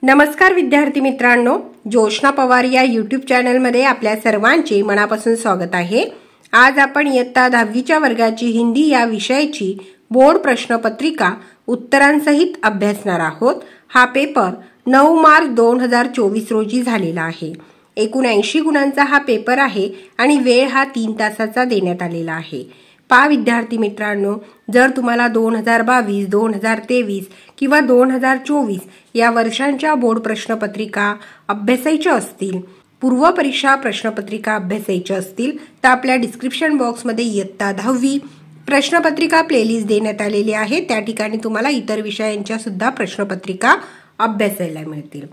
नमस्कार विद्यार्थी मित्रांनो, जोशना पवार या यूट्यूब चॅनलमध्ये आपल्या सर्वांचे मनापासून स्वागत आहे। आज आपण इयत्ता 10वीच्या वर्गाची हिंदी या विषयाची बोर्ड प्रश्नपत्रिका उत्तरांसहित अभ्यासणार आहोत। हा पेपर 9 मार्च 2024 रोजी झालेला आहे। एकूण 80 गुणांचा हा पेपर आहे आणि वेळ हा 3 तासाचा देण्यात आलेला आहे। विद्यार्थी मित्रांनो, जर तुम्हाला 2022, 2023 किंवा 2024 या वर्षांच्या बोर्ड प्रश्नपत्रिका अभ्यासायच्या असतील, पूर्व परीक्षा प्रश्नपत्रिका अभ्यासायच्या असतील तर आपल्या डिस्क्रिप्शन बॉक्समध्ये इयत्ता 10वी प्रश्नपत्रिका प्लेलिस्ट देण्यात आलेली आहे। त्या ठिकाणी तुम्हाला इतर विषयांच्या सुद्धा प्रश्नपत्रिका अभ्यासायला मिळतील।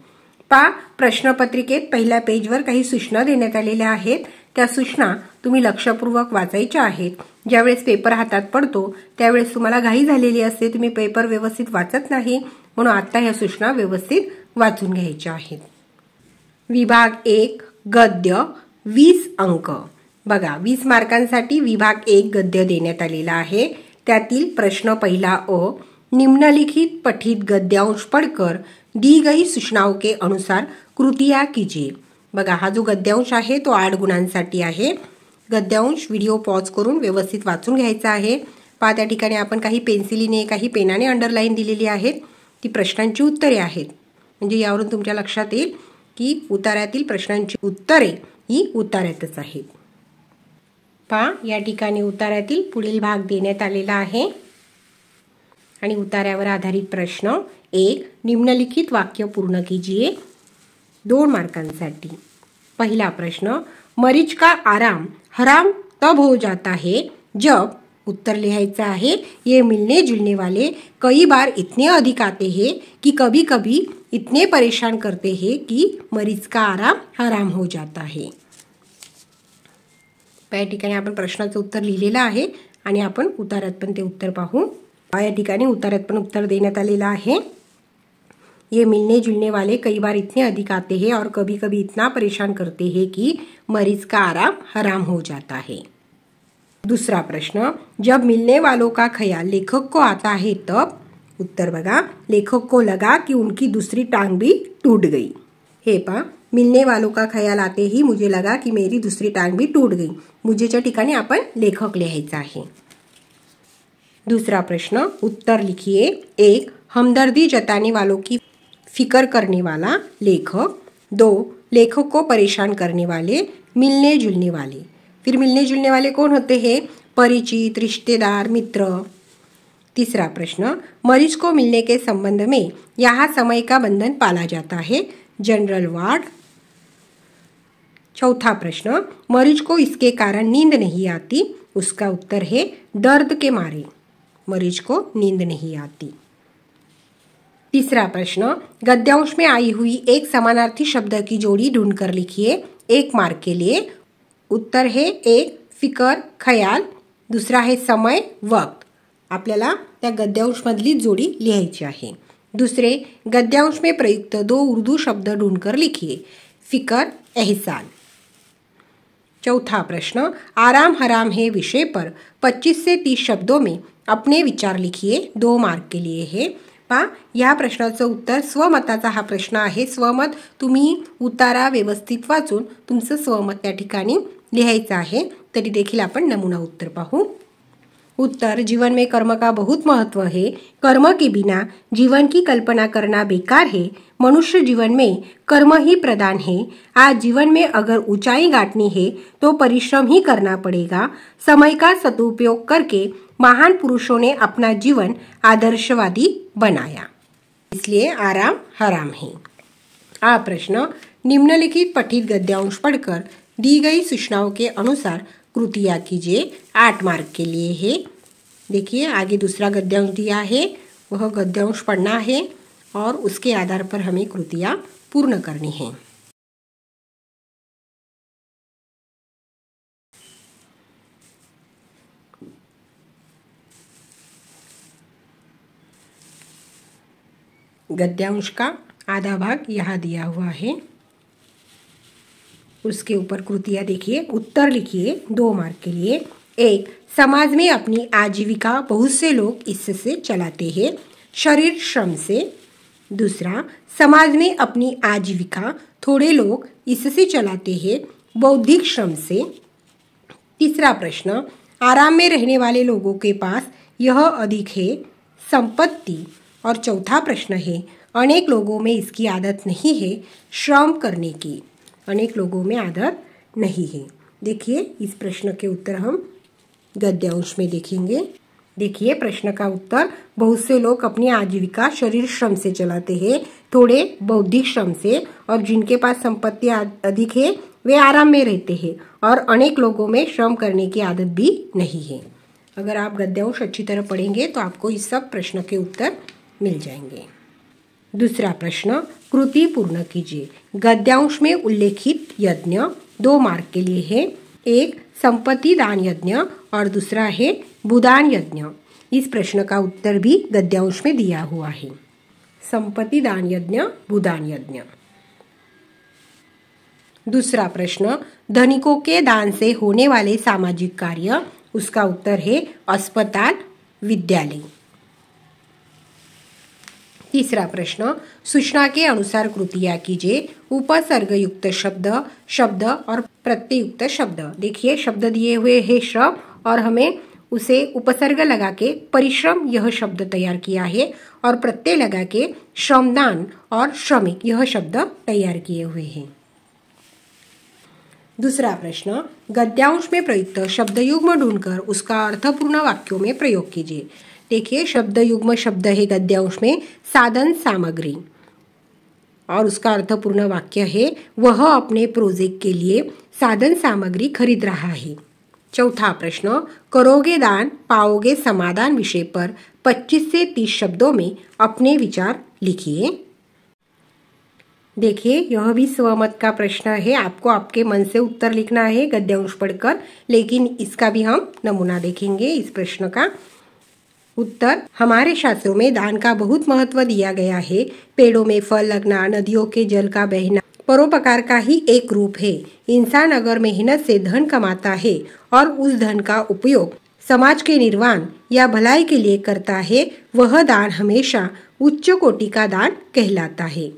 प्रश्नपत्रिकेत पहिल्या पेजवर काही सूचना देण्यात आलेल्या आहेत। त्या सूचना तुम्ही लक्षपूर्वक वाचायच्या आहेत। ज्यावेळेस पेपर हातात पडतो त्यावेळेस तुम्हाला घाई झालेली असते, तुम्ही पेपर व्यवस्थित वाचत नाही, म्हणून आता ह्या सूचना व्यवस्थित वाचून घ्यायच्या आहेत। विभाग 1 गद्य 20 अंक। बघा, 20 मार्कांसाठी विभाग 1 गद्य देण्यात आलेला आहे। त्यातील प्रश्न पहिला अ, निम्नलिखित पठित गद्यांश पढ़कर दी गई सूचनाओं के अनुसार कृतियां कीजिए। बघा, हा जो गद्यांश आहे तो 8 गुणांसाठी आहे। गद्यांश व्हिडिओ पॉज करून व्यवस्थित वाचून घ्यायचा आहे। त्या ठिकाणी आपण काही पेन्सिलीने काही पेनाने अंडरलाईन दिलेली आहेत, ती प्रश्नांची उत्तरे आहेत। म्हणजे यावरून तुमच्या लक्षात येईल की उतार्यातील प्रश्नांची उत्तरे ही उतार्यातच आहेत। या ठिकाणी उतार्यातील पुढील भाग देण्यात आलेला आहे आणि उतार्यावर आधारित प्रश्न 1 निम्नलिखित वाक्य पूर्ण कीजिए 2 मार्कांसाठी। पहला प्रश्न, मरीज का आराम हराम तब हो जाता है जब, उत्तर लिहायचा आहे, ये मिलने जुलने वाले कई बार इतने अधिक आते हैं कि कभी कभी इतने परेशान करते हैं कि मरीज का आराम हराम हो जाता है। या ठिकाणी आपण प्रश्नाचं उत्तर लिहिलेलं आहे आणि आपण उतार्यात पण ते उत्तर पाहू। या ठिकाणी उतार्यात पण उत्तर देण्यात आलेलं आहे। ये मिलने जुलने वाले कई बार इतने अधिक आते हैं और कभी कभी इतना परेशान करते हैं कि मरीज का आराम हराम हो जाता है। दूसरा प्रश्न, जब मिलने वालों का ख्याल लेखक को आता है तब, उत्तर बघा, लेखक को लगा कि उनकी दूसरी टांग भी टूट गई। हे मिलने वालों का ख्याल आते ही मुझे लगा कि मेरी दूसरी टांग भी टूट गई। मुझेच्या ठिकाणी आपण लेखक लिहायचा आहे। दूसरा प्रश्न, उत्तर लिखिए। 1 हमदर्दी जताने वालों की फिक्र करने वाला लेखक। 2 लेखक को परेशान करने वाले मिलने जुलने वाले। फिर मिलने जुलने वाले कौन होते हैं? परिचित, रिश्तेदार, मित्र। तीसरा प्रश्न, मरीज को मिलने के संबंध में यहाँ समय का बंधन पाला जाता है, जनरल वार्ड। चौथा प्रश्न, मरीज को इसके कारण नींद नहीं आती, उसका उत्तर है दर्द के मारे मरीज को नींद नहीं आती। तीसरा प्रश्न, गद्यांश में आई हुई एक समानार्थी शब्द की जोड़ी ढूंढकर लिखिए 1 मार्क के लिए। उत्तर है 1 फिकर ख्याल, दूसरा है समय वक्त। आपल्याला त्या गद्यांश मधली जोड़ी लिहायची आहे। दूसरे, गद्यांश में प्रयुक्त 2 उर्दू शब्द ढूंढकर लिखिए, फिकर एहसान। चौथा प्रश्न, आराम हराम है विषय पर 25 से 30 शब्दों में अपने विचार लिखिए 2 मार्क के लिए है। या प्रश्नाचं उत्तर स्वमताचा हा प्रश्न आहे। स्वमत तुम्ही उतारा व्यवस्थित वाचून तुमचं स्वमत त्या ठिकाणी लिहायचं आहे। तरी देखील आपण नमूना उत्तर पाहू। उत्तर, जीवन में कर्म का बहुत महत्व है, कर्म के बिना जीवन की कल्पना करना बेकार है, मनुष्य जीवन में कर्म ही प्रधान है, आज जीवन में अगर ऊंचाई गांठनी है तो परिश्रम ही करना पड़ेगा, समय का सदुपयोग करके महान पुरुषों ने अपना जीवन आदर्शवादी बनाया, इसलिए आराम हराम है। आ प्रश्न, निम्नलिखित पठित गद्यांश पढ़कर दी गई सूचनाओं के अनुसार कृतियां कीजिए 8 मार्क के लिए है। देखिए, आगे दूसरा गद्यांश दिया है, वह गद्यांश पढ़ना है और उसके आधार पर हमें कृतियां पूर्ण करनी है। गद्यांश का आधा भाग यहाँ दिया हुआ है, उसके ऊपर कृतियां देखिए। उत्तर लिखिए 2 मार्क के लिए। 1 समाज में अपनी आजीविका बहुत से लोग इससे चलाते हैं, शरीर श्रम से। दूसरा, समाज में अपनी आजीविका थोड़े लोग इससे चलाते हैं, बौद्धिक श्रम से। तीसरा प्रश्न, आराम में रहने वाले लोगों के पास यह अधिक है, संपत्ति। और चौथा प्रश्न है, अनेक लोगों में इसकी आदत नहीं है, श्रम करने की। अनेक लोगों में आदत नहीं है। देखिए, इस प्रश्न के उत्तर हम गद्यांश में देखेंगे। देखिए, प्रश्न का उत्तर, बहुत से लोग अपनी आजीविका शरीर श्रम से चलाते हैं, थोड़े बौद्धिक श्रम से, और जिनके पास संपत्ति अधिक है वे आराम में रहते हैं, और अनेक लोगों में श्रम करने की आदत भी नहीं है। अगर आप गद्यांश अच्छी तरह पढ़ेंगे तो आपको इस सब प्रश्न के उत्तर मिल जाएंगे। दूसरा प्रश्न, कृति पूर्ण कीजिए। गद्यांश में उल्लेखित यज्ञ 2 मार्क के लिए है। एक संपत्ति दान यज्ञ और दूसरा है भूदान यज्ञ। इस प्रश्न का उत्तर भी गद्यांश में दिया हुआ है। संपत्ति दान यज्ञ, भूदान यज्ञ। दूसरा प्रश्न, धनिकों के दान से होने वाले सामाजिक कार्य। उसका उत्तर है अस्पताल, विद्यालय। तीसरा प्रश्न, सूचना के अनुसार कृतियाँ कीजिए। उपसर्ग युक्त शब्द, शब्द और प्रत्यय युक्त शब्द। देखिए, शब्द दिए हुए है श्रम, और हमें उसे उपसर्ग लगा के परिश्रम यह शब्द तैयार किया है, और प्रत्यय लगा के श्रमदान और श्रमिक यह शब्द तैयार किए हुए हैं। दूसरा प्रश्न, गद्यांश में प्रयुक्त शब्दयुग्म ढूंढकर उसका अर्थपूर्ण वाक्यों में प्रयोग कीजिए। देखिए, शब्दयुग्म शब्द है गद्यांश में साधन सामग्री, और उसका अर्थपूर्ण वाक्य है, वह अपने प्रोजेक्ट के लिए साधन सामग्री खरीद रहा है। चौथा प्रश्न, करोगे दान पाओगे समाधान विषय पर 25 से 30 शब्दों में अपने विचार लिखिए। देखिए, यह भी स्वमत का प्रश्न है। आपको आपके मन से उत्तर लिखना है गद्यांश पढ़कर, लेकिन इसका भी हम नमूना देखेंगे। इस प्रश्न का उत्तर, हमारे शास्त्रों में दान का बहुत महत्व दिया गया है। पेड़ों में फल लगना, नदियों के जल का बहना परोपकार का ही एक रूप है। इंसान अगर मेहनत से धन कमाता है और उस धन का उपयोग समाज के निर्वाण या भलाई के लिए करता है, वह दान हमेशा उच्च कोटि का दान कहलाता है।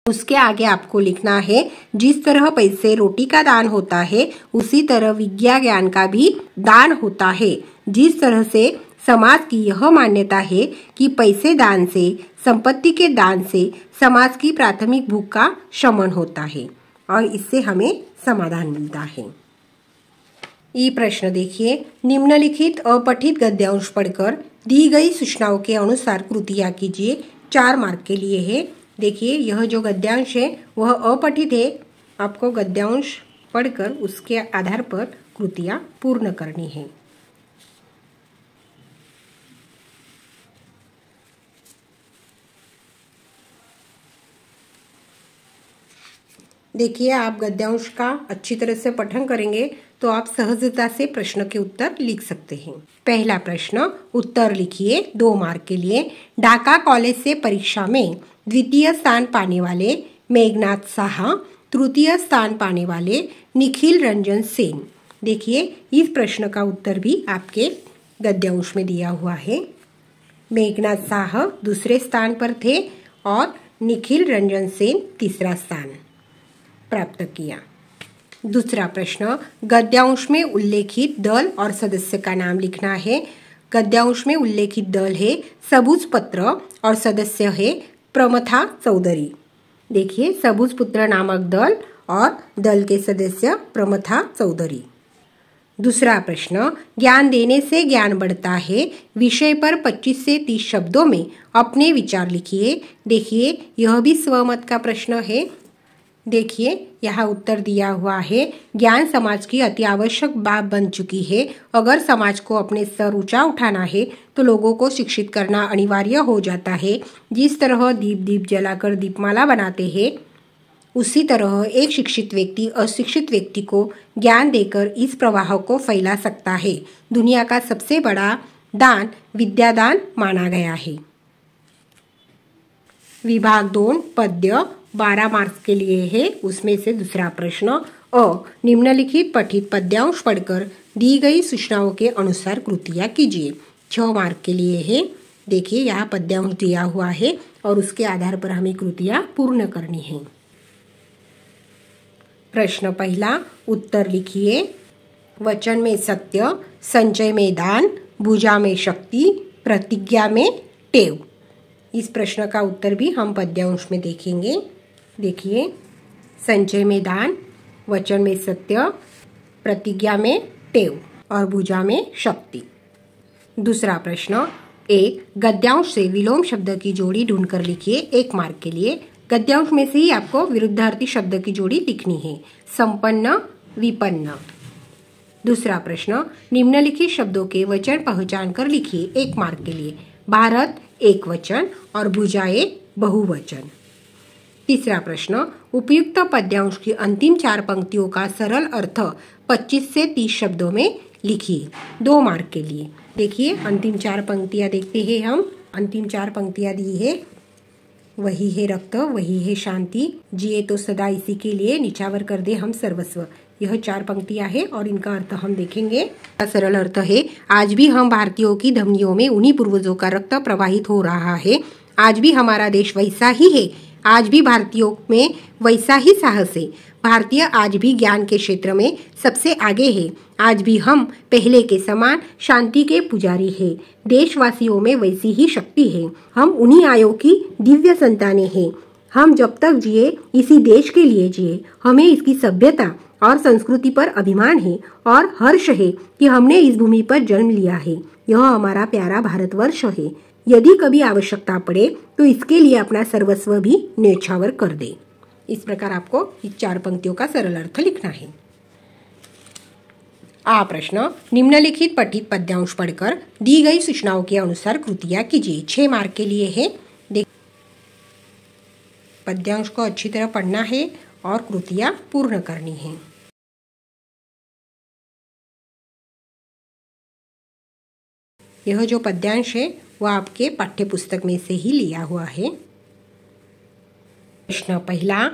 उसके आगे आपको लिखना है, जिस तरह पैसे रोटी का दान होता है, उसी तरह विद्या ज्ञान का भी दान होता है। जिस तरह से समाज की यह मान्यता है कि पैसे दान से, संपत्ति के दान से समाज की प्राथमिक भूख का शमन होता है, और इससे हमें समाधान मिलता है। ये प्रश्न देखिए, निम्नलिखित अपठित गद्यांश पढ़कर दी गई सूचनाओं के अनुसार कृतियाँ कीजिए। 4 मार्क के लिए है। देखिए, यह जो गद्यांश है वह अपठित है। आपको गद्यांश पढ़कर उसके आधार पर कृतियाँ पूर्ण करनी है। देखिए, आप गद्यांश का अच्छी तरह से पठन करेंगे तो आप सहजता से प्रश्न के उत्तर लिख सकते हैं। पहला प्रश्न, उत्तर लिखिए 2 मार्क के लिए। ढाका कॉलेज से परीक्षा में द्वितीय स्थान पाने वाले मेघनाथ साहा, तृतीय स्थान पाने वाले निखिल रंजन सेन। देखिए, इस प्रश्न का उत्तर भी आपके गद्यांश में दिया हुआ है। मेघनाथ साहा दूसरे स्थान पर थे और निखिल रंजन सेन तीसरा स्थान प्राप्त किया। दूसरा प्रश्न, गद्यांश में उल्लेखित दल और सदस्य का नाम लिखना है। गद्यांश में उल्लेखित दल है सबूज पत्र और सदस्य है प्रमथा चौधरी। देखिए, सबूज पुत्र नामक दल और दल के सदस्य प्रमथा चौधरी। दूसरा प्रश्न, ज्ञान देने से ज्ञान बढ़ता है विषय पर 25 से 30 शब्दों में अपने विचार लिखिए। देखिए, यह भी स्वमत का प्रश्न है। देखिए, यहाँ उत्तर दिया हुआ है, ज्ञान समाज की अति आवश्यक बात बन चुकी है। अगर समाज को अपने स्तर ऊंचा उठाना है तो लोगों को शिक्षित करना अनिवार्य हो जाता है। जिस तरह दीप जलाकर दीपमाला बनाते हैं, उसी तरह एक शिक्षित व्यक्ति अशिक्षित व्यक्ति को ज्ञान देकर इस प्रवाह को फैला सकता है। दुनिया का सबसे बड़ा दान विद्यादान माना गया है। विभाग 2 पद्य 12 मार्क्स के लिए है। उसमें से दूसरा प्रश्न, निम्नलिखित पठित पद्यांश पढ़कर दी गई सूचनाओं के अनुसार कृतियाँ कीजिए। 6 मार्क के लिए है। देखिए, यहाँ पद्यांश दिया हुआ है और उसके आधार पर हमें कृतियां पूर्ण करनी है। प्रश्न पहला, उत्तर लिखिए। वचन में सत्य, संचय में दान, भुजा में शक्ति, प्रतिज्ञा में टेव। इस प्रश्न का उत्तर भी हम पद्यांश में देखेंगे। देखिए, संचय में दान, वचन में सत्य, प्रतिज्ञा में टेव और भुजा में शक्ति। दूसरा प्रश्न, एक गद्यांश से विलोम शब्द की जोड़ी ढूंढकर लिखिए 1 मार्क के लिए। गद्यांश में से ही आपको विरुद्धार्थी शब्द की जोड़ी लिखनी है, संपन्न, विपन्न। दूसरा प्रश्न, निम्नलिखित शब्दों के वचन पहचान कर लिखिए 1 मार्क के लिए। भारत एक वचन और भुजाएं बहुवचन। तीसरा प्रश्न, उपयुक्त पद्यांश की अंतिम 4 पंक्तियों का सरल अर्थ 25 से 30 शब्दों में लिखिए 2 मार्क के लिए। देखिए, अंतिम 4 पंक्तियां देखते हैं हम। अंतिम 4 पंक्तियां दी है, वही है रक्त, वही है शांति, जिए तो सदा इसी के लिए, निछावर कर दे हम सर्वस्व। यह 4 पंक्तियां हैं और इनका अर्थ हम देखेंगे। सरल अर्थ है, आज भी हम भारतीयों की धमनियों में उन्हीं पूर्वजों का रक्त प्रवाहित हो रहा है। आज भी हमारा देश वैसा ही है। आज भी भारतीयों में वैसा ही साहस है। भारतीय आज भी ज्ञान के क्षेत्र में सबसे आगे है। आज भी हम पहले के समान शांति के पुजारी हैं। देशवासियों में वैसी ही शक्ति है। हम उन्हीं आयों की दिव्य संतानें हैं। हम जब तक जिए इसी देश के लिए जिए। हमें इसकी सभ्यता और संस्कृति पर अभिमान है और हर्ष है कि हमने इस भूमि पर जन्म लिया है। यह हमारा प्यारा भारतवर्ष है। यदि कभी आवश्यकता पड़े तो इसके लिए अपना सर्वस्व भी न्यौछावर कर दे। इस प्रकार आपको इस 4 पंक्तियों का सरल अर्थ लिखना है। आ प्रश्न, निम्नलिखित पठित पद्यांश पढ़कर दी गई सूचनाओं के अनुसार कृतियां कीजिए। 6 मार्क के लिए है। पद्यांश को अच्छी तरह पढ़ना है और कृतियां पूर्ण करनी है। यह जो पद्यांश है वह आपके पाठ्य पुस्तक में से ही लिया हुआ है। प्रश्न पहला,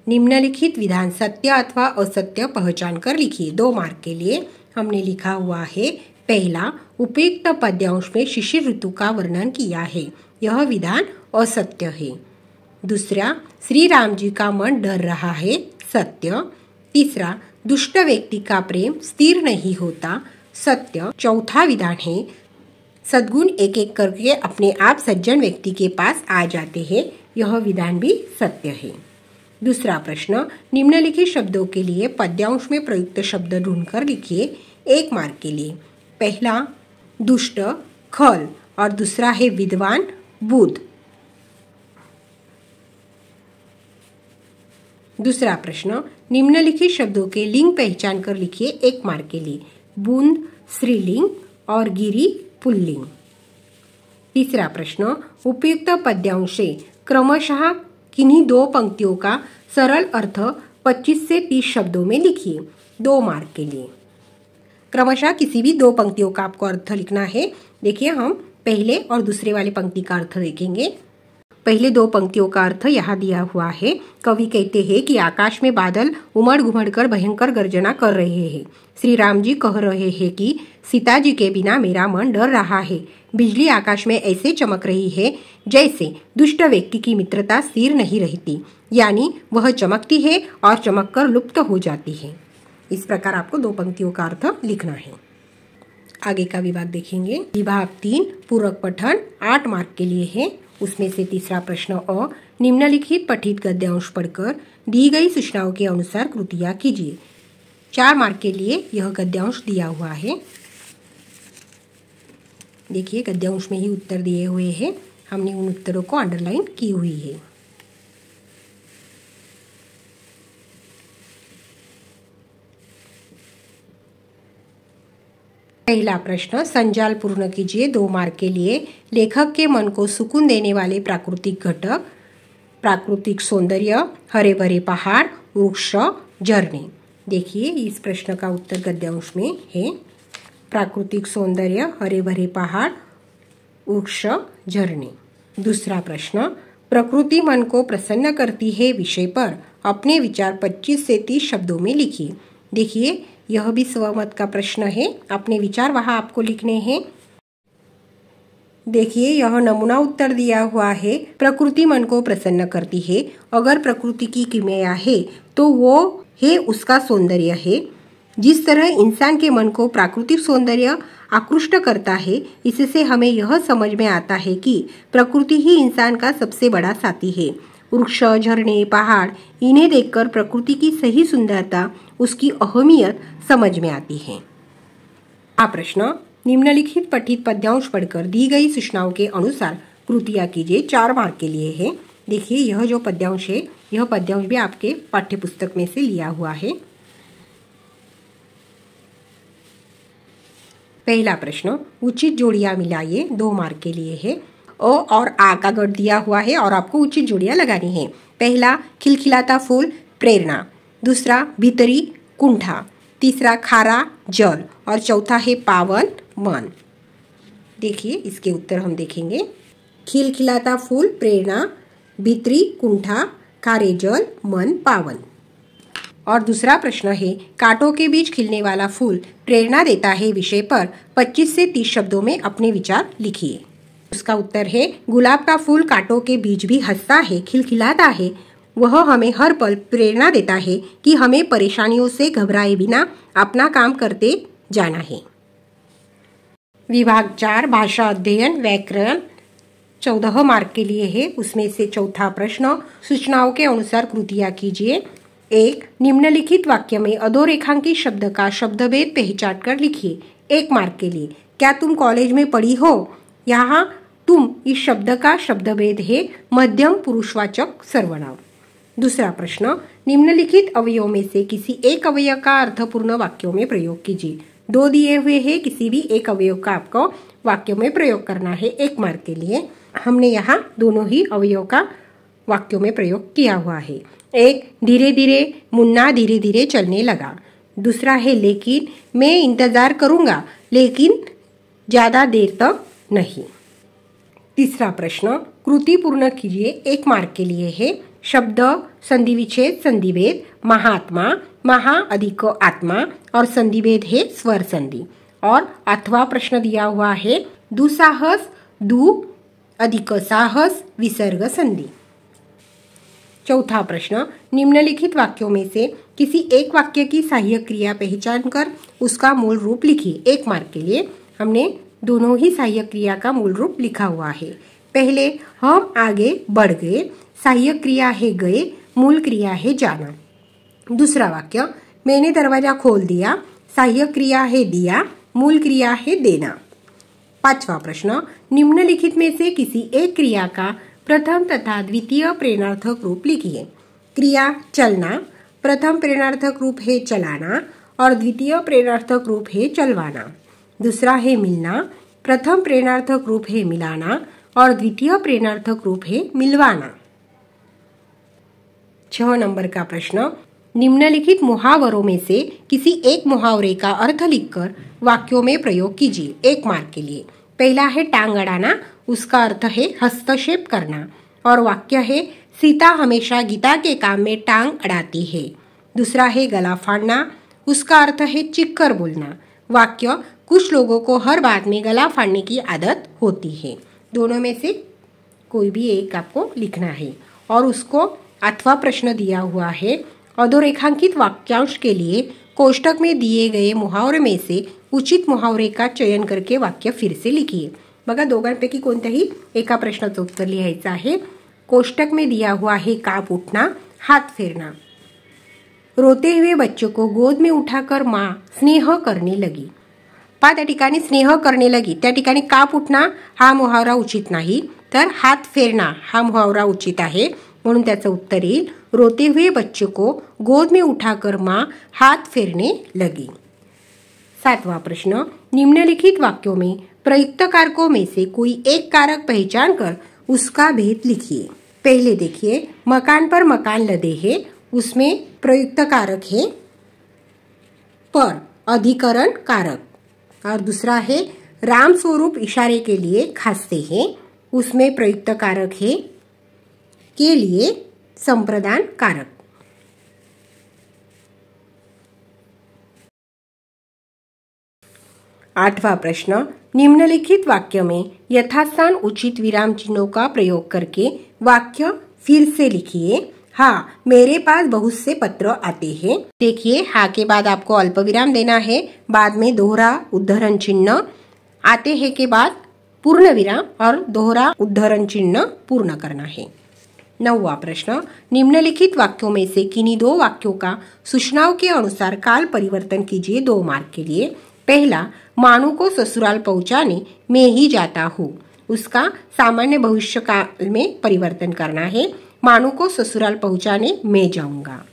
निम्नलिखित विधान सत्य अथवा असत्य पहचान कर लिखिए 2 मार्क के लिए। हमने लिखा हुआ है, पहला, उपयुक्त पद्यांश में शिशिर ऋतु का वर्णन किया है। यह विधान असत्य है। दूसरा, श्री राम जी का मन डर रहा है, सत्य। तीसरा, दुष्ट व्यक्ति का प्रेम स्थिर नहीं होता, सत्य। चौथा विधान है, सद्गुण एक एक करके अपने आप सज्जन व्यक्ति के पास आ जाते हैं। यह विधान भी सत्य है। दूसरा प्रश्न, निम्नलिखित शब्दों के लिए पद्यांश में प्रयुक्त शब्द ढूंढकर लिखिए 1 मार्क के लिए। पहला, दुष्ट, खल और दूसरा है विद्वान, बुद्ध। दूसरा प्रश्न, निम्नलिखित शब्दों के लिंग पहचान कर लिखिए 1 मार्क के लिए। बूंद स्त्रीलिंग और गिरी पुल्लिंग। तीसरा प्रश्न, उपयुक्त पद्यांश से क्रमशः किन्हीं 2 पंक्तियों का सरल अर्थ 25 से 30 शब्दों में लिखिए 2 मार्क के लिए। क्रमशः किसी भी 2 पंक्तियों का आपको अर्थ लिखना है। देखिए, हम पहले और दूसरे वाले पंक्ति का अर्थ देखेंगे। पहले 2 पंक्तियों का अर्थ यहाँ दिया हुआ है। कवि कहते हैं कि आकाश में बादल उमड़ घुमड़ कर भयंकर गर्जना कर रहे हैं। श्री राम जी कह रहे हैं कि सीता जी के बिना मेरा मन डर रहा है। बिजली आकाश में ऐसे चमक रही है जैसे दुष्ट व्यक्ति की मित्रता स्थिर नहीं रहती, यानी वह चमकती है और चमककर लुप्त हो जाती है। इस प्रकार आपको 2 पंक्तियों का अर्थ लिखना है। आगे का विभाग देखेंगे। विभाग 3 पूरक पठन 8 मार्क के लिए है। उसमें से तीसरा प्रश्न, अ, निम्नलिखित पठित गद्यांश पढ़कर दी गई सूचनाओं के अनुसार कृतियां कीजिए। 4 मार्क के लिए यह गद्यांश दिया हुआ है। देखिए, गद्यांश में ही उत्तर दिए हुए हैं। हमने उन उत्तरों को अंडरलाइन की हुई है। पहला प्रश्न, संजाल पूर्ण कीजिए 2 मार्क के लिए। लेखक के मन को सुकून देने वाले प्राकृतिक घटक, प्राकृतिक सौंदर्य, हरे भरे पहाड़, वृक्ष, झरने। देखिए, इस प्रश्न का उत्तर गद्यांश में है। प्राकृतिक सौंदर्य, हरे भरे पहाड़, वृक्ष, झरने। दूसरा प्रश्न, प्रकृति मन को प्रसन्न करती है विषय पर अपने विचार 25 से 30 शब्दों में लिखिए। देखिए, यह भी स्वमत का प्रश्न है। अपने विचार वहां आपको लिखने हैं। देखिए यह नमूना उत्तर दिया हुआ है। प्रकृति मन को प्रसन्न करती है। अगर प्रकृति की किमिया है तो वो है उसका सौंदर्य है। जिस तरह इंसान के मन को प्राकृतिक सौंदर्य आकृष्ट करता है, इससे हमें यह समझ में आता है कि प्रकृति ही इंसान का सबसे बड़ा साथी है। वृक्ष, झरने, पहाड़, इन्हें देखकर प्रकृति की सही सुंदरता, उसकी अहमियत समझ में आती है। आ प्रश्न निम्नलिखित पठित पद्यांश पढ़कर दी गई सूचनाओं के अनुसार कृतियाँ कीजिए। 4 मार्क के लिए है। देखिए यह जो पद्यांश है, यह पद्यांश भी आपके पाठ्य पुस्तक में से लिया हुआ है। पहला प्रश्न, उचित जोड़ियां मिलाइए। 2 मार्क के लिए है। अ और आ का गढ़ दिया हुआ है और आपको उचित जोड़ियां लगानी है। पहला, खिलखिलाता फूल, प्रेरणा। दूसरा, भीतरी, कुंठा। तीसरा, खारा, जल। और चौथा है पावन, मन। देखिए इसके उत्तर हम देखेंगे। खिलखिलाता फूल, प्रेरणा, भीतरी, कुंठा, खारे जल, मन, पावन। और दूसरा प्रश्न है, कांटों के बीच खिलने वाला फूल प्रेरणा देता है विषय पर 25 से 30 शब्दों में अपने विचार लिखिए। उसका उत्तर है, गुलाब का फूल कांटों के बीच भी हंसता है, खिलखिलाता है। वह हमें हर पल प्रेरणा देता है कि हमें परेशानियों से घबराए बिना अपना काम करते जाना है। विभाग 4 भाषा अध्ययन व्याकरण 14 मार्क के लिए है। उसमें से चौथा प्रश्न, सूचनाओं के अनुसार कृतियाँ कीजिए। 1, निम्नलिखित वाक्य में अधोरेखांकित शब्द का शब्दभेद पहचान कर लिखिए। 1 मार्क के लिए, क्या तुम कॉलेज में पढ़ी हो? यहाँ तुम इस शब्द का शब्दभेद है मध्यम पुरुषवाचक सर्वनाम। दूसरा प्रश्न, निम्नलिखित अवयवों में से किसी एक अवयव का अर्थपूर्ण वाक्यों में प्रयोग कीजिए। 2 दिए हुए हैं, किसी भी एक अवयव का आपको वाक्यों में प्रयोग करना है। 1 मार्क के लिए हमने यहाँ दोनों ही अवयव का वाक्यों में प्रयोग किया हुआ है। 1, धीरे धीरे मुन्ना धीरे धीरे चलने लगा। दूसरा है, लेकिन मैं इंतजार करूंगा लेकिन ज्यादा देर तक नहीं। तीसरा प्रश्न, कृति पूर्ण कीजिए। 1 मार्क के लिए है। शब्द, संधि विच्छेद, संधिभेद, महात्मा, महा अधिक आत्मा और संधिभेद है स्वर संधि। और अथवा प्रश्न दिया हुआ है, दुसाहस, दु अधिक साहस, विसर्ग संधि। चौथा प्रश्न, निम्नलिखित वाक्यों में से किसी एक वाक्य की सहायक क्रिया पहचान कर उसका मूल रूप लिखिए। 1 मार्क के लिए हमने दोनों ही सहायक क्रिया का मूल रूप लिखा हुआ है। पहले, हम आगे बढ़ गए, सहायक क्रिया है गए, मूल क्रिया है जाना। दूसरा वाक्य, मैंने दरवाजा खोल दिया, सहायक क्रिया है दिया, मूल क्रिया है देना। 5वां प्रश्न, निम्नलिखित में से किसी एक क्रिया का प्रथम तथा द्वितीय प्रेरणार्थक रूप लिखिए। क्रिया चलना, प्रथम प्रेरणार्थक रूप है चलाना और द्वितीय प्रेरणार्थक रूप है चलवाना। दूसरा है मिलना, प्रथम प्रेरणार्थक रूप है मिलाना और द्वितीय प्रेरणार्थक रूप है मिलवाना। 6 नंबर का प्रश्न, निम्नलिखित मुहावरों में से किसी एक मुहावरे का अर्थ लिखकर वाक्यों में प्रयोग कीजिए। 1 मार्क के लिए। पहला है टांग अड़ाना, उसका अर्थ है हस्तक्षेप करना और वाक्य है, सीता हमेशा गीता के काम में टांग अड़ाती है। दूसरा है गला फाड़ना, उसका अर्थ है चिढ़ कर बोलना। वाक्य, कुछ लोगों को हर बात में गला फाड़ने की आदत होती है। दोनों में से कोई भी एक आपको लिखना है। और उसको अथवा प्रश्न दिया हुआ है। अधोरेखांकित वाक्यांश के लिए कोष्टक में दिए गए मुहावरे में से उचित मुहावरे का चयन करके वाक्य फिर से लिखिए। बघा दोघांपैकी कोणत्याही एका प्रश्नाचं उत्तर लिहायचं आहे। कोष्टक में दिया हुआ है काप उठना, हाथ फेरना। रोते हुए बच्चे को गोद में उठाकर माँ स्नेह करने लगी। त्या ठिकाणी स्नेह करने लगी, त्या ठिकाणी काप उठना हा मुहावरा उचित नाही, तर हात फेरना हा मुहावरा उचित आहे। म्हणून त्याचं उत्तर येईल, रोते हुए बच्चे को गोद में उठाकर माँ हाथ फेरने लगी। 7वां प्रश्न, निम्नलिखित वाक्यों में प्रयुक्त कारकों में से कोई एक कारक पहचान कर उसका भेद लिखिए। पहले देखिए, मकान पर मकान लदे है, उसमें प्रयुक्त कारक है पर, अधिकरण कारक। और दूसरा है राम स्वरूप इशारे के लिए खांसते हैं, उसमें प्रयुक्त कारक है के लिए संप्रदान कारक। 8वां प्रश्न, निम्नलिखित वाक्य में यथास्थान उचित विराम चिन्हों का प्रयोग करके वाक्य फिर से लिखिए। हाँ, मेरे पास बहुत से पत्र आते हैं। देखिए, हाँ के बाद आपको अल्प विराम देना है, बाद में दोहरा उद्धरण चिन्ह, आते हैं के बाद पूर्ण विराम और दोहरा उद्धरण चिन्ह पूर्ण करना है। 9वां प्रश्न, निम्नलिखित वाक्यों में से किन्हीं दो वाक्यों का सूचनाओं के अनुसार काल परिवर्तन कीजिए 2 मार्क के लिए। पहला, मानू को ससुराल पहुंचाने मैं ही जाता हूँ, उसका सामान्य भविष्य काल में परिवर्तन करना है। मानू को ससुराल पहुंचाने मैं जाऊंगा।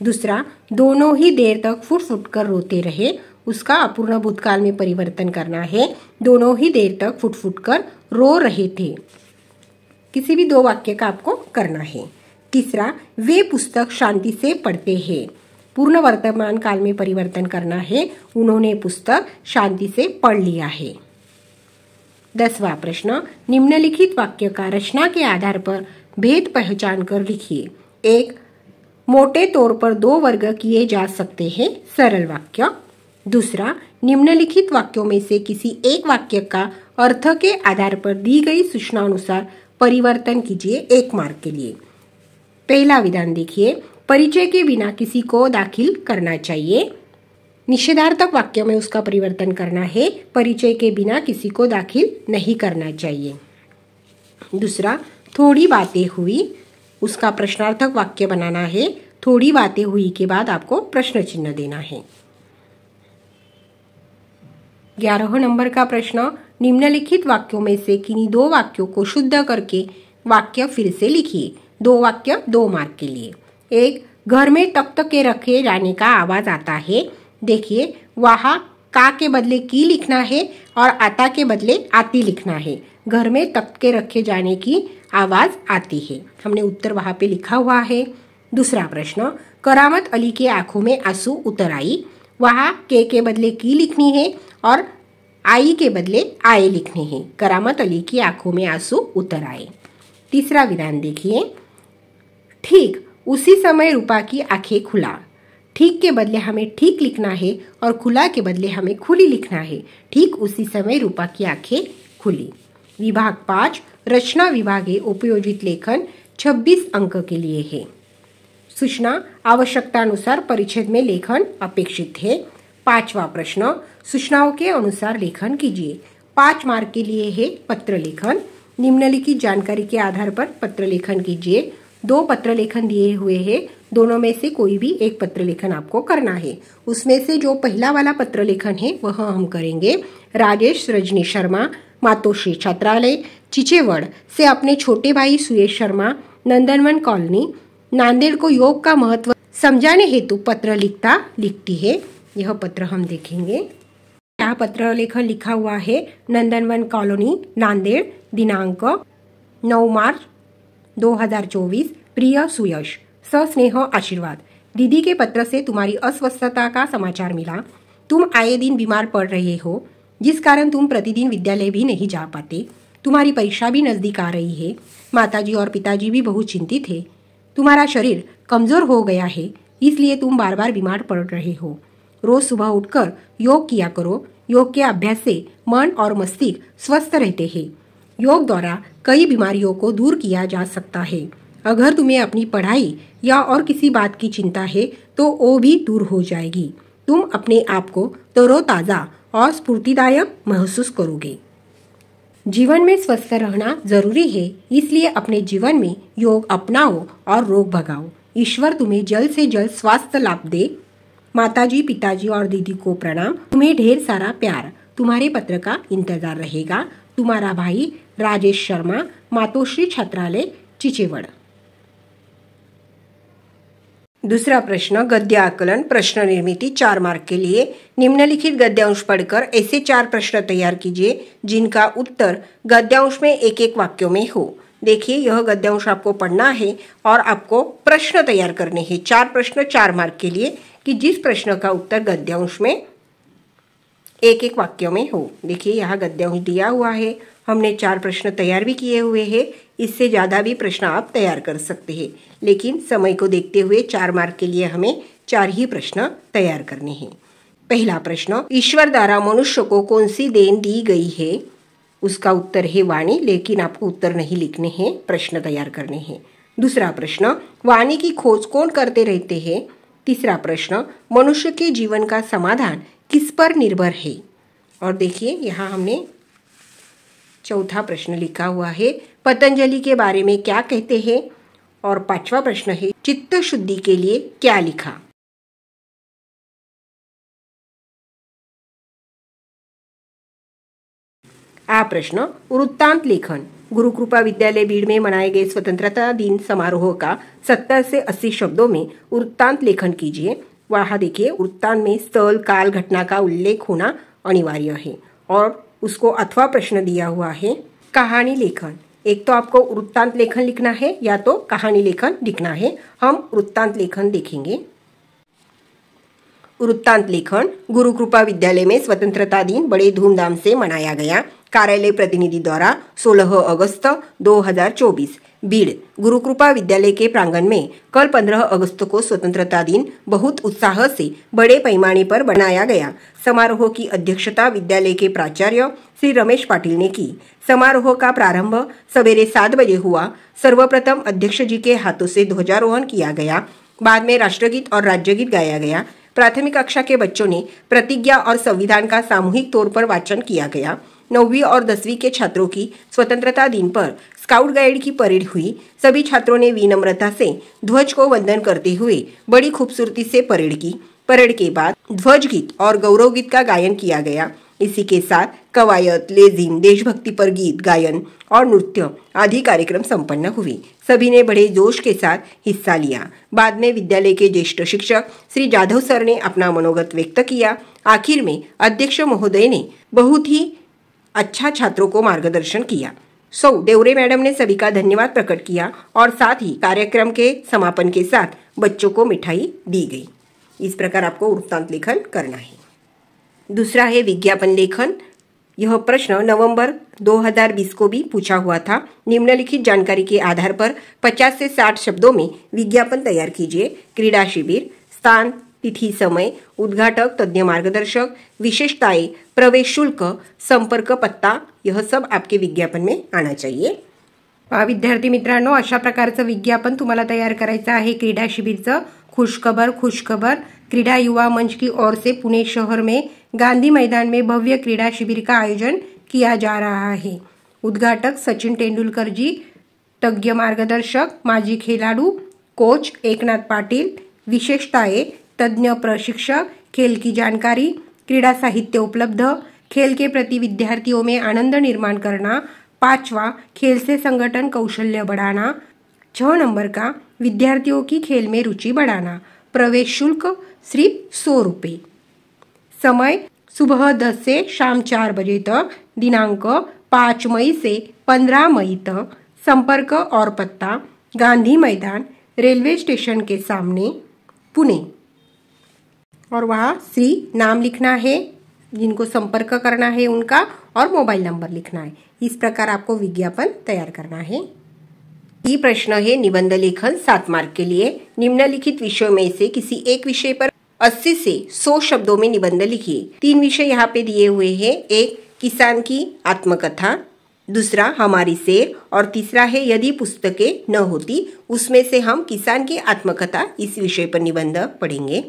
दूसरा, दोनों ही देर तक फुट फुट कर रोते रहे, उसका अपूर्ण भूतकाल में परिवर्तन करना है। दोनों ही देर तक फुट फुट कर रो रहे थे। किसी भी 2 वाक्य का आपको करना है। तीसरा, वे पुस्तक शांति से पढ़ते हैं, पूर्ण वर्तमान काल में परिवर्तन करना है। उन्होंने पुस्तक शांति से पढ़ लिया है। 10वां प्रश्न, निम्नलिखित वाक्य का रचना के आधार पर भेद पहचान कर लिखिए। 1, मोटे तौर पर 2 वर्ग किए जा सकते हैं, सरल वाक्य। दूसरा, निम्नलिखित वाक्यों में से किसी एक वाक्य का अर्थ के आधार पर दी गई सूचना अनुसार परिवर्तन कीजिए 1 मार्क के लिए। पहला विधान देखिए, परिचय के बिना किसी को दाखिल करना चाहिए। निषेधार्थक वाक्य में उसका परिवर्तन करना है, परिचय के बिना किसी को दाखिल नहीं करना चाहिए। दूसरा, थोड़ी बातें हुई, उसका प्रश्नार्थक वाक्य बनाना है। थोड़ी बातें हुई के बाद आपको प्रश्न चिन्ह देना है। 11 नंबर का प्रश्न, निम्नलिखित वाक्यों में से किन्हीं 2 वाक्यों को शुद्ध करके वाक्य फिर से लिखिए। 2 वाक्य 2 मार्क के लिए। 1, घर में तख्त के रखे जाने का आवाज आता है। देखिए, वहाँ का के बदले की लिखना है और आता के बदले आती लिखना है। घर में तख्त के रखे जाने की आवाज आती है, हमने उत्तर वहां पे लिखा हुआ है। दूसरा प्रश्न, करामत अली के आंखों में आंसू उतर आई। वहाँ के बदले की लिखनी है और आई के बदले आए लिखने हैं। करामत अली की आंखों में आंसू उतर आए। तीसरा विधान देखिए, ठीक उसी समय रूपा की आंखें खुला। ठीक के बदले हमें ठीक लिखना है और खुला के बदले हमें खुली लिखना है। ठीक उसी समय रूपा की आंखें खुली। विभाग 5, रचना विभागे उपयोजित लेखन 26 अंक के लिए है। सूचना आवश्यकतानुसार परिच्छेद में लेखन अपेक्षित है। 5वां प्रश्न, सूचनाओं के अनुसार लेखन कीजिए। 5 मार्क के लिए है पत्र लेखन। निम्नलिखित जानकारी के आधार पर पत्र लेखन कीजिए। 2 पत्र लेखन दिए हुए हैं, दोनों में से कोई भी एक पत्र लेखन आपको करना है। उसमें से जो पहला वाला पत्र लेखन है वह हम करेंगे। राजेश रजनी शर्मा, मातोश्री छात्रालय, चिचेवड़ से अपने छोटे भाई सुयेश शर्मा, नंदनवन कॉलोनी, नांदेड़ को योग का महत्व समझाने हेतु पत्र लिखती है। यह पत्र हम देखेंगे। यहाँ पत्र लेखन लिखा हुआ है, नंदनवन कॉलोनी, नांदेड़, दिनांक 9 मार्च 2024। प्रिय सुयश, सस्नेह आशीर्वाद। दीदी के पत्र से तुम्हारी अस्वस्थता का समाचार मिला। तुम आए दिन बीमार पड़ रहे हो, जिस कारण तुम प्रतिदिन विद्यालय भी नहीं जा पाते। तुम्हारी परीक्षा भी नजदीक आ रही है। माताजी और पिताजी भी बहुत चिंतित थे। तुम्हारा शरीर कमजोर हो गया है, इसलिए तुम बार बार बीमार पड़ रहे हो। रोज सुबह उठकर योग किया करो। योग के अभ्यास से मन और मस्तिष्क स्वस्थ रहते हैं। योग द्वारा कई बीमारियों को दूर किया जा सकता है। अगर तुम्हें अपनी पढ़ाई या और किसी बात की चिंता है तो वो भी दूर हो जाएगी। तुम अपने आप को तरोताजा और स्फूर्तिदायक महसूस करोगे। जीवन में स्वस्थ रहना जरूरी है, इसलिए अपने जीवन में योग अपनाओ और रोग भगाओ। ईश्वर तुम्हें जल्द से जल्द स्वास्थ्य लाभ दे। माताजी, पिताजी और दीदी को प्रणाम। तुम्हें ढेर सारा प्यार। तुम्हारे पत्र का इंतजार रहेगा। तुम्हारा भाई राजेश शर्मा, मातोश्री छात्रालय, चिचेवड़। दूसरा प्रश्न, गद्य आकलन प्रश्न निर्मिति 4 मार्क के लिए। निम्नलिखित गद्यांश पढ़कर ऐसे 4 प्रश्न तैयार कीजिए जिनका उत्तर गद्यांश में एक एक वाक्यों में हो। देखिए, यह गद्यांश आपको पढ़ना है और आपको प्रश्न तैयार करने हैं। 4 प्रश्न 4 मार्क के लिए, कि जिस प्रश्न का उत्तर गद्यांश में एक एक वाक्यों में हो। देखिए, यहाँ गद्यांश दिया हुआ है। हमने 4 प्रश्न तैयार भी किए हुए हैं। इससे ज़्यादा भी प्रश्न आप तैयार कर सकते हैं, लेकिन समय को देखते हुए 4 मार्क के लिए हमें 4 ही प्रश्न तैयार करने हैं। पहला प्रश्न, ईश्वर द्वारा मनुष्य को कौन सी देन दी गई है? उसका उत्तर है वाणी, लेकिन आपको उत्तर नहीं लिखने हैं, प्रश्न तैयार करने हैं। दूसरा प्रश्न, वाणी की खोज कौन करते रहते हैं? तीसरा प्रश्न, मनुष्य के जीवन का समाधान किस पर निर्भर है? और देखिए यहाँ हमने चौथा प्रश्न लिखा हुआ है, पतंजलि के बारे में क्या कहते हैं? और पांचवा प्रश्न है, चित्त शुद्धि के लिए क्या लिखा? आ प्रश्न, वृत्तांत लेखन। गुरु कृपा विद्यालय भीड़ में मनाए गए स्वतंत्रता दिन समारोह का 70 से 80 शब्दों में वृत्तांत लेखन कीजिए। वहाँ देखिए, वृत्तांत में स्थल, काल, घटना का उल्लेख होना अनिवार्य है और उसको अथवा प्रश्न दिया हुआ है। कहानी लेखन, एक तो आपको वृत्तांत लेखन लिखना है या तो कहानी लेखन लिखना है। हम वृत्तांत लेखन देखेंगे। वृत्तांत लेखन, गुरु कृपा विद्यालय में स्वतंत्रता दिन बड़े धूमधाम से मनाया गया। कार्यालय प्रतिनिधि द्वारा 16 अगस्त 2024 भीड़ गुरु कृपा विद्यालय के प्रांगण में कल 15 अगस्त को स्वतंत्रता दिन बहुत उत्साह से बड़े पैमाने पर बनाया गया। समारोह की अध्यक्षता विद्यालय के प्राचार्य श्री रमेश पाटिल ने की। समारोह का प्रारंभ सवेरे 7 बजे हुआ। सर्वप्रथम अध्यक्ष जी के हाथों से ध्वजारोहण किया गया। बाद में राष्ट्रगीत और राज्यगीत गाया गया। प्राथमिक कक्षा के बच्चों ने प्रतिज्ञा और संविधान का सामूहिक तौर पर वाचन किया गया। 9वीं और 10वीं के छात्रों की स्वतंत्रता दिन पर स्काउट गाइड की परेड हुई। सभी छात्रों ने विनम्रता से ध्वज को वंदन करते हुए बड़ी खूबसूरती से परेड की। परेड के बाद ध्वज गीत और गौरव गीत का गायन किया गया। इसी के साथ कवायत, लेजिम, देशभक्ति पर गीत गायन और नृत्य आदि कार्यक्रम संपन्न हुए। सभी ने बड़े जोश के साथ हिस्सा लिया। बाद में विद्यालय के ज्येष्ठ शिक्षक श्री जाधव सर ने अपना मनोगत व्यक्त किया। आखिर में अध्यक्ष महोदय ने बहुत ही अच्छा छात्रों को मार्गदर्शन किया। देवरे मैडम ने सभी का धन्यवाद प्रकट किया और साथ ही कार्यक्रम के समापन के साथ बच्चों को मिठाई दी गई। इस प्रकार आपको वृत्तांत लेखन करना है। दूसरा है विज्ञापन लेखन। यह प्रश्न नवंबर 2020 को भी पूछा हुआ था। निम्नलिखित जानकारी के आधार पर 50 से 60 शब्दों में विज्ञापन तैयार कीजिए। क्रीडा शिविर, स्थान, तिथि, समय, उद्घाटक, तज्ञ मार्गदर्शक, विशेषताएं, प्रवेश शुल्क, संपर्क पत्ता, यह सब आपके विज्ञापन में आना चाहिए। विद्यार्थी मित्रांनो, अशा प्रकारचं विज्ञापन तुम्हाला तैयार करायचं आहे। क्रीडा शिबिरचं खुशखबर क्रीडा युवा मंच की ओर से पुणे शहर में गांधी मैदान में भव्य क्रीडा शिविर का आयोजन किया जा रहा है। उद्घाटक सचिन तेंदुलकर जी, तज्ञ मार्गदर्शक माजी खिलाड़ू कोच एकनाथ पाटिल, विशेषताएं, तज्ञ प्रशिक्षक, खेल की जानकारी, क्रीडा साहित्य उपलब्ध, खेल के प्रति विद्यार्थियों में आनंद निर्माण करना। 5वां, खेल से संगठन कौशल्य बढ़ाना। 6 नंबर का, विद्यार्थियों की खेल में रुचि बढ़ाना। प्रवेश शुल्क सिर्फ 100 रुपये। समय सुबह 10 से शाम 4 बजे तक। दिनांक 5 मई से 15 मई तक। संपर्क और पत्ता गांधी मैदान, रेलवे स्टेशन के सामने, पुणे। और वहाँ श्री नाम लिखना है, जिनको संपर्क करना है उनका, और मोबाइल नंबर लिखना है। इस प्रकार आपको विज्ञापन तैयार करना है। ये प्रश्न है निबंध लेखन 7 मार्क के लिए। निम्नलिखित विषयों में से किसी एक विषय पर 80 से 100 शब्दों में निबंध लिखिए। 3 विषय यहाँ पे दिए हुए हैं। एक, किसान की आत्मकथा, दूसरा हमारी शेर, और तीसरा है यदि पुस्तकें न होती। उसमें से हम किसान की आत्मकथा इस विषय पर निबंध पढ़ेंगे।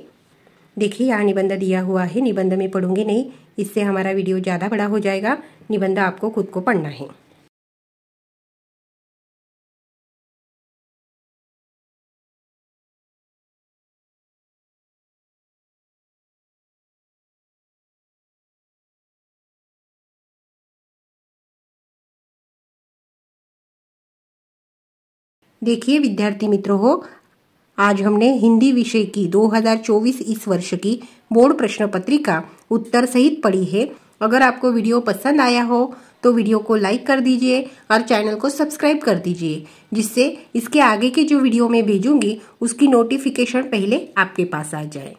देखिए, यहाँ निबंध दिया हुआ है। निबंध में पढ़ूंगे नहीं, इससे हमारा वीडियो ज़्यादा बड़ा हो जाएगा। निबंध आपको खुद को पढ़ना है। देखिए विद्यार्थी मित्रों हो, आज हमने हिंदी विषय की 2024 इस वर्ष की बोर्ड प्रश्न पत्रिका उत्तर सहित पढ़ी है। अगर आपको वीडियो पसंद आया हो तो वीडियो को लाइक कर दीजिए और चैनल को सब्सक्राइब कर दीजिए, जिससे इसके आगे के जो वीडियो मैं भेजूंगी उसकी नोटिफिकेशन पहले आपके पास आ जाए।